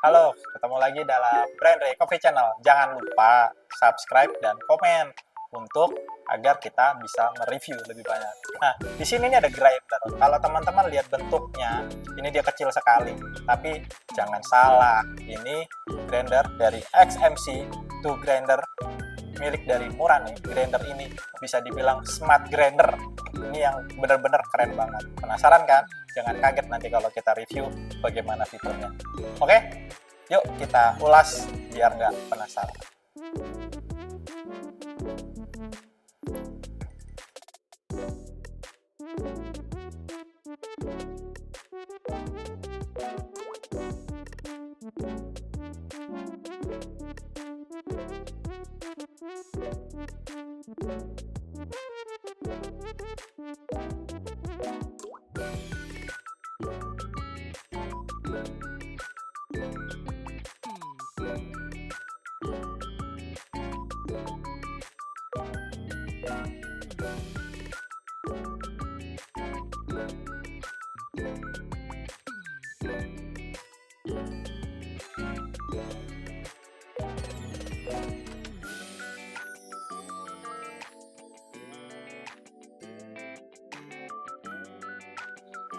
Halo, ketemu lagi dalam Brandre Coffee Channel. Jangan lupa subscribe dan komen untuk agar kita bisa mereview lebih banyak. Nah, di sini ini ada grinder. Kalau teman-teman lihat bentuknya, ini dia kecil sekali. Tapi jangan salah, ini grinder dari XMC to grinder milik dari Murane. Grinder ini bisa dibilang smart grinder. Ini yang benar-benar keren banget. Penasaran kan? Jangan kaget nanti kalau kita review bagaimana fiturnya. Oke, yuk kita ulas biar nggak penasaran.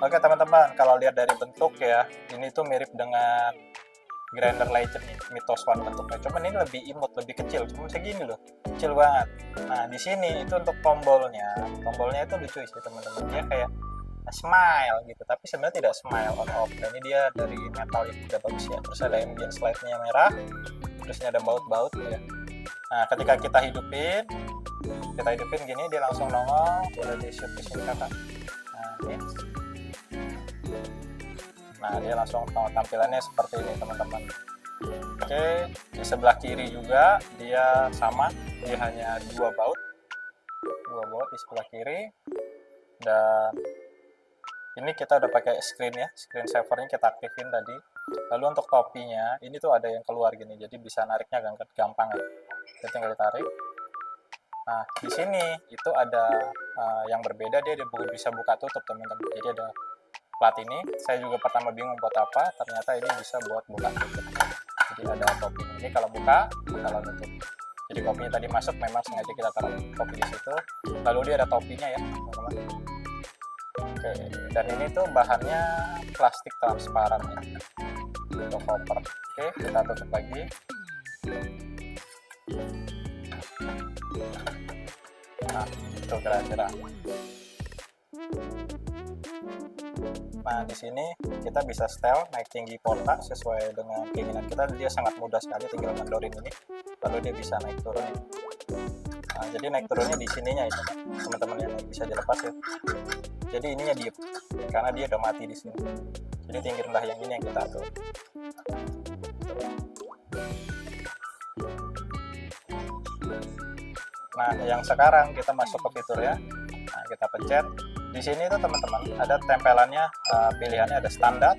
Oke teman-teman, kalau lihat dari bentuk ya, ini tuh mirip dengan Grinder Legend nih, Mythos One bentuknya. Cuman ini lebih imut, lebih kecil, cuma segini loh, kecil banget. Nah di sini itu untuk tombolnya itu lucu sih teman-teman. Dia kayak smile gitu, tapi sebenarnya tidak smile on off. Dan ini dia dari metal yang udah bagus ya. Terus ada ambient slide-nya merah, terusnya ada baut-baut ya. Nah ketika kita hidupin gini, dia langsung nongol. Boleh di shoot di sini kakak. Nah ini. Nah dia langsung tampilannya seperti ini teman-teman. Oke, di sebelah kiri juga dia sama, dia hanya dua baut di sebelah kiri. Dan ini kita udah pakai screen ya, screen savernya kita aktifin tadi. Lalu untuk topinya ini tuh ada yang keluar gini, jadi bisa nariknya gampang ya. Jadi tinggal ditarik. Nah di sini itu ada yang berbeda, dia bisa buka tutup teman-teman. Jadi ada plat ini, saya juga pertama bingung buat apa, ternyata ini bisa buat buka tutup. Jadi ada topi ini, kalau buka, kalau tutup. Jadi kopinya tadi masuk, memang sengaja kita taruh topi di situ. Lalu dia ada topinya ya teman-teman. Oke, dan ini tuh bahannya plastik transparan ya, untuk koper. Oke, kita tutup lagi. Nah itu kira-kira. Nah di sini kita bisa setel naik tinggi porta sesuai dengan keinginan kita. Dia sangat mudah sekali, tinggal mendorin ini, lalu dia bisa naik turun. Nah jadi naik turunnya di sininya itu teman-teman yang bisa dilepas ya. Jadi ininya diem karena dia udah mati di sini. Jadi tinggi rendah yang ini yang kita atur. Nah yang sekarang kita masuk ke fitur ya. Nah kita pencet. Di sini tuh teman-teman ada tempelannya, pilihannya ada standar,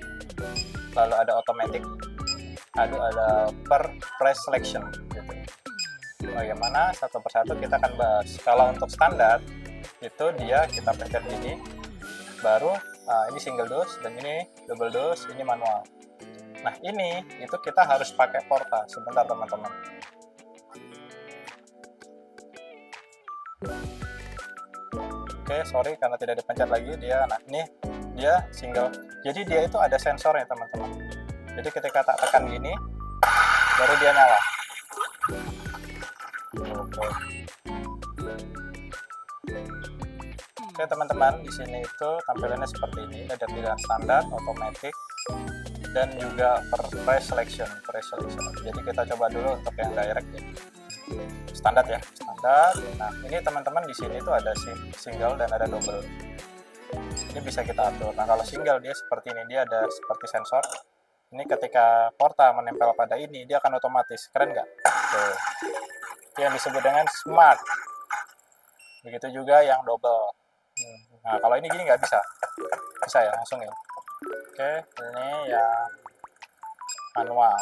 lalu ada automatic, ada per press selection gitu. Bagaimana satu persatu kita akan bahas. Kalau untuk standar itu dia kita pencet ini, baru ini single dose dan ini double dose, ini manual. Nah ini itu kita harus pakai porta. Sebentar teman-teman. Oke, sorry karena tidak dipencet lagi dia. Nah ini dia single, jadi dia itu ada sensornya teman-teman. Jadi ketika tak tekan gini baru dia nyala. Oke teman-teman, di sini itu tampilannya seperti ini. Ada pilihan standar, automatic, dan juga per press selection. Jadi kita coba dulu untuk yang direct ya. Standar ya, standar. Nah ini teman-teman di sini tuh ada single dan ada double. Ini bisa kita atur. Nah kalau single dia seperti ini, dia ada seperti sensor. Ini ketika porta menempel pada ini, dia akan otomatis. Keren nggak? Tuh. Yang disebut dengan smart. Begitu juga yang double. Nah kalau ini gini nggak bisa. Bisa ya, langsung ya. Oke, ini yang manual.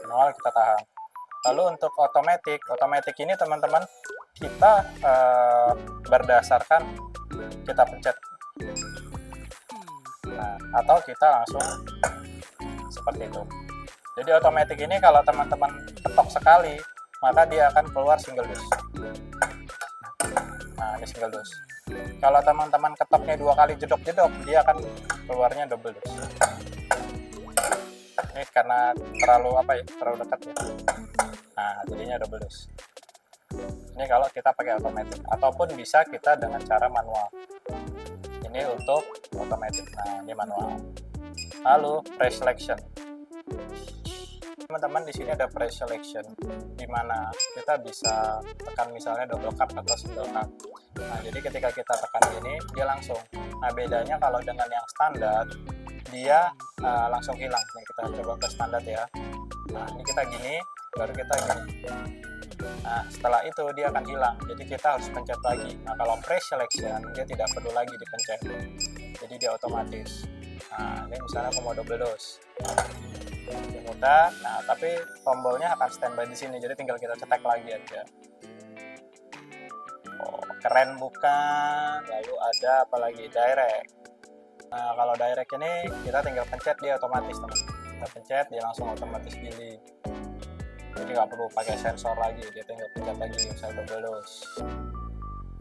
Manual kita tahan. Lalu untuk otomatis ini teman-teman kita berdasarkan kita pencet. Nah, atau kita langsung seperti itu. Jadi otomatis ini kalau teman-teman ketok sekali, maka dia akan keluar single dose. Nah, ini single dose. Kalau teman-teman ketoknya 2 kali jedok-jedok, dia akan keluarnya double dose. Ini karena terlalu terlalu dekat ya. Nah, jadinya double dose. Ini kalau kita pakai otomatis, ataupun bisa kita dengan cara manual. Ini untuk otomatis. Nah, ini manual. Lalu pre-selection. Teman-teman, di sini ada pre-selection, di mana kita bisa tekan misalnya double cup atau single cup. Nah, jadi ketika kita tekan ini, dia langsung. Nah, bedanya kalau dengan yang standar, dia langsung hilang. Nih, kita coba ke standar ya. Nah, ini kita gini, baru kita gini. Nah, setelah itu dia akan hilang. Jadi kita harus pencet lagi. Nah, kalau pre-selection, dia tidak perlu lagi dipencet. Jadi dia otomatis. Nah, ini misalnya aku mau double dose. Dimutar, nah tapi tombolnya akan standby di sini, jadi tinggal kita cetek lagi aja. Oh, keren bukan? Lalu ada apalagi direct. Nah, kalau direct ini kita tinggal pencet, dia otomatis teman. Kita pencet, dia langsung otomatis pilih. Jadi nggak perlu pakai sensor lagi, dia tinggal pencet lagi, misalnya double dose.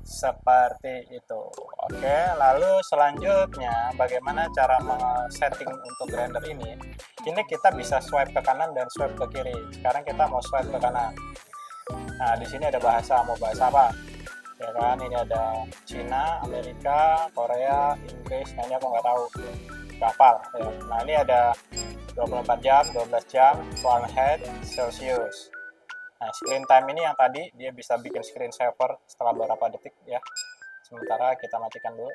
Seperti itu. Oke, lalu selanjutnya bagaimana cara setting untuk grinder ini? Ini kita bisa swipe ke kanan dan swipe ke kiri. Sekarang kita mau swipe ke kanan. Nah, di sini ada bahasa, mau bahasa apa? Ya kan, ini ada Cina, Amerika, Korea, Inggris, nah ini aku nggak tahu. Nggak hafal. Ya. Nah, ini ada 24 jam, 12 jam, Fahrenheit, Celsius. Nah, screen time ini yang tadi dia bisa bikin screen saver setelah beberapa detik ya. Sementara kita matikan dulu.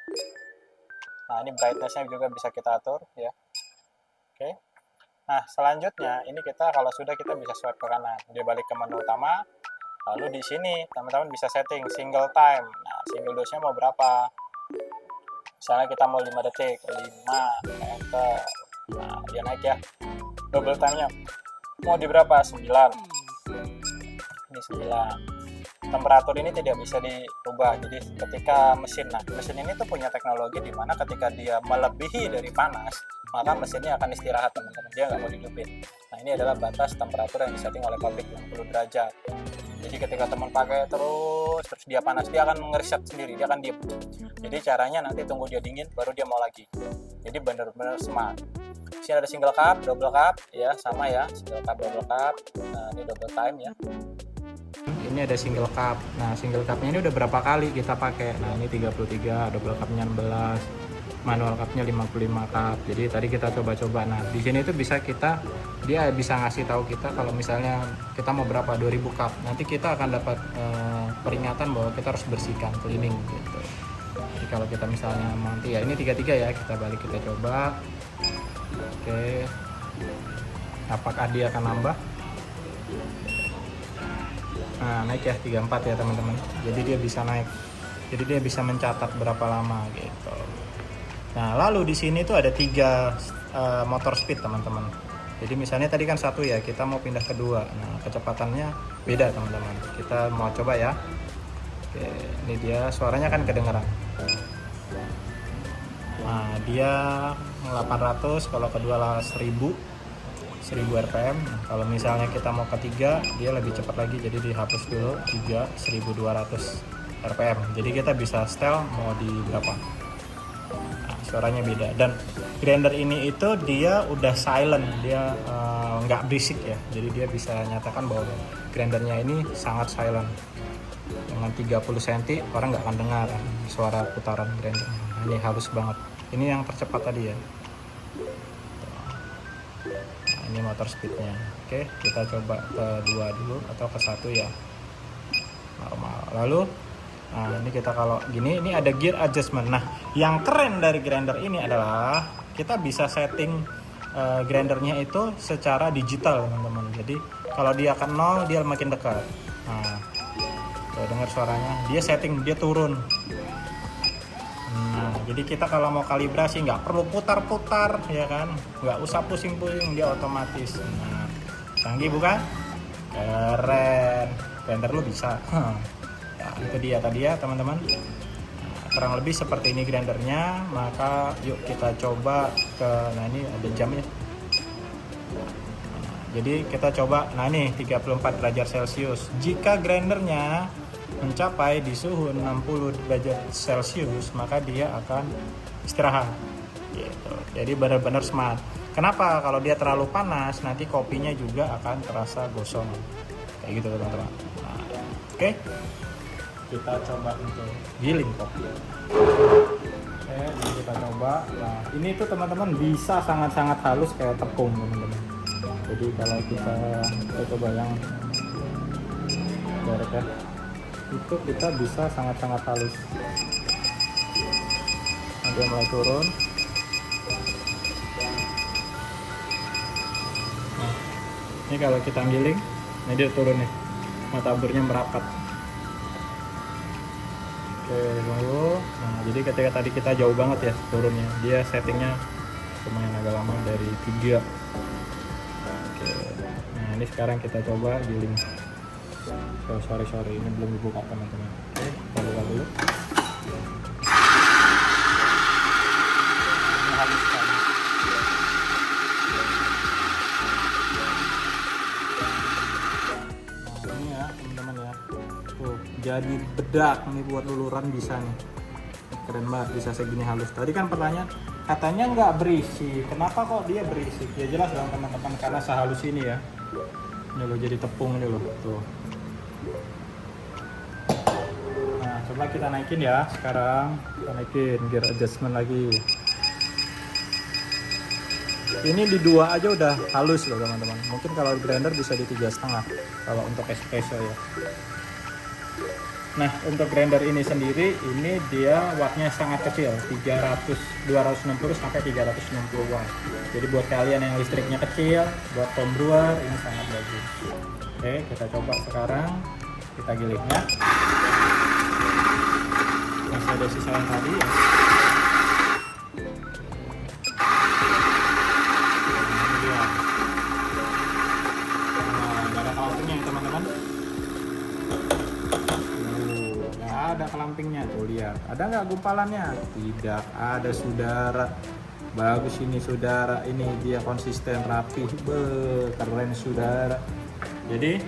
Nah, ini brightness-nya juga bisa kita atur ya. Oke. Nah, selanjutnya ini kita kalau sudah kita bisa swipe ke kanan. Dia balik ke menu utama. Lalu di sini teman-teman bisa setting single time. Nah, single dose-nya mau berapa? Misalnya kita mau 5 detik, 5, enter. Nah, dia naik ya. Double time-nya mau di berapa? 9. Ini 9. Temperatur ini tidak bisa dirubah. Jadi ketika mesin ini tuh punya teknologi di mana ketika dia melebihi dari panas, maka mesinnya akan istirahat teman-teman, dia nggak mau dihidupin. Nah, ini adalah batas temperatur yang disetting oleh pabrik 60 derajat. Jadi ketika teman pakai terus dia panas, dia akan ngereset sendiri, dia akan diem. Jadi caranya nanti tunggu dia dingin baru dia mau lagi. Jadi benar-benar smart. Di sini ada single cup, double cup ya, sama ya, single cup, double cup. Nah, ini double time ya. Ini ada single cup. Nah, single cupnya ini udah berapa kali kita pakai? Nah, ini 33, double cupnya 16, manual cupnya 55 cup. Jadi tadi kita coba-coba. Nah, di sini itu dia bisa ngasih tahu kita kalau misalnya kita mau berapa 2000 cup. Nanti kita akan dapat peringatan bahwa kita harus bersihkan, cleaning gitu. Jadi kalau kita misalnya nanti ya ini 33 ya, kita balik kita coba. Oke. Apakah dia akan nambah? Nah, naik ya 34 ya teman-teman. Jadi dia bisa naik. Jadi dia bisa mencatat berapa lama gitu. Nah, lalu di sini tuh ada 3 motor speed teman-teman. Jadi misalnya tadi kan 1 ya, kita mau pindah ke 2. Nah, kecepatannya beda teman-teman. Kita mau coba ya. Oke, ini dia suaranya kan kedengeran. Nah, dia 800, kalau kedua lah 1000 rpm. Kalau misalnya kita mau ketiga, dia lebih cepat lagi, jadi dihapus dulu 3 1200 rpm. Jadi kita bisa setel mau di berapa. Nah, suaranya beda. Dan grinder ini itu dia udah silent, dia nggak berisik ya. Jadi dia bisa nyatakan bahwa grindernya ini sangat silent. Dengan 30 cm orang nggak akan dengar suara putaran grinder. Nah, ini halus banget. Ini yang tercepat tadi ya. Ini motor speednya. Oke, kita coba ke 2 dulu atau ke 1 ya, normal. Lalu nah ini kita kalau gini, ini ada gear adjustment. Nah, yang keren dari grinder ini adalah kita bisa setting grindernya itu secara digital teman-teman. Jadi kalau dia akan 0, dia makin dekat. Nah, dengar suaranya, dia setting, dia turun. Nah, jadi kita kalau mau kalibrasi nggak perlu putar-putar ya kan, nggak usah pusing-pusing, dia otomatis. Nah, canggih bukan? Keren, grinder lu bisa. Nah, itu dia tadi ya teman-teman. Nah, kurang lebih seperti ini grindernya. Maka yuk kita coba ke, nah ini ada jamnya. Nah, Jadi kita coba, nah ini 34 derajat Celcius. Jika grindernya mencapai di suhu 60 derajat Celcius, maka dia akan istirahat. Gitu. Jadi benar-benar smart. Kenapa? Kalau dia terlalu panas, nanti kopinya juga akan terasa gosong. Kayak gitu teman-teman. Nah, oke. Kita coba untuk giling kopi. Oke, ini kita coba. Nah, ini tuh teman-teman bisa sangat-sangat halus kayak tepung teman-teman. Jadi kalau kita coba yang direct ya, itu kita bisa sangat-sangat halus. Nah, dia mulai turun. Nah, ini kalau kita giling, nah dia turun nih, mataburnya merapat. Oke, lalu, nah jadi ketika tadi kita jauh banget ya turunnya, dia settingnya lumayan agak lama dari 3. Oke, nah ini sekarang kita coba giling. Sorry ini belum dibuka teman-teman. Oke, kita buka dulu. Ini habis sekali. Nah ini ya teman-teman ya, tuh jadi bedak nih buat luluran bisa nih, keren banget bisa segini halus. Tadi kan pertanyaan katanya nggak berisik, kenapa kok dia berisik? Ya jelas dong teman-teman, karena sehalus ini ya. Ini loh jadi tepung ini loh tuh. Nah coba kita naikin ya, sekarang kita naikin gear adjustment lagi. Ini di 2 aja udah halus loh teman-teman. Mungkin kalau grinder bisa di 3,5 kalau untuk espresso ya. Nah untuk grinder ini sendiri, ini dia wattnya sangat kecil, 260 sampai 360 watt. Jadi buat kalian yang listriknya kecil, buat home brewer ini sangat bagus. Oke, kita coba sekarang, kita gilingnya. Masih ada sisa yang tadi ya. Ini dia. Nah, nggak ada kalampingnya ya teman-teman. Ada kelampingnya tuh, lihat ada nggak gumpalannya? Tidak ada saudara. Bagus ini saudara, ini dia konsisten rapi, keren saudara. Jadi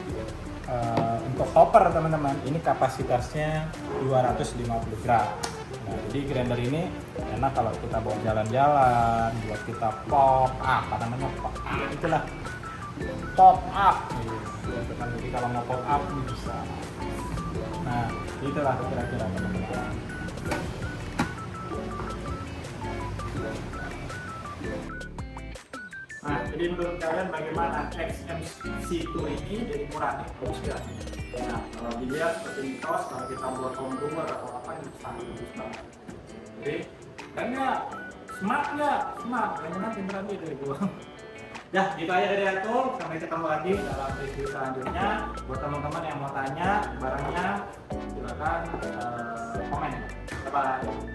untuk hopper teman-teman, ini kapasitasnya 250 gram. Nah, jadi grinder ini enak kalau kita bawa jalan-jalan, buat kita pop up, apa namanya pop up, itulah pop up. Jadi kalau mau pop up ini bisa. Nah, itulah kira-kira teman-teman. Nah, jadi menurut kalian bagaimana XM-C2 ini jadi murah nih, bagus ya? Nah, kalau dilihat seperti mitos, kalau kita buat home brewer atau apa ini sangat bagus banget. Jadi, kan ya smart ya, smart. Bagaimana pinteran gitu ya, gua. Ya, gitu aja dari aku. Sampai ketemu lagi dalam review selanjutnya. Buat teman-teman yang mau tanya barangnya, silakan komen. Bye-bye.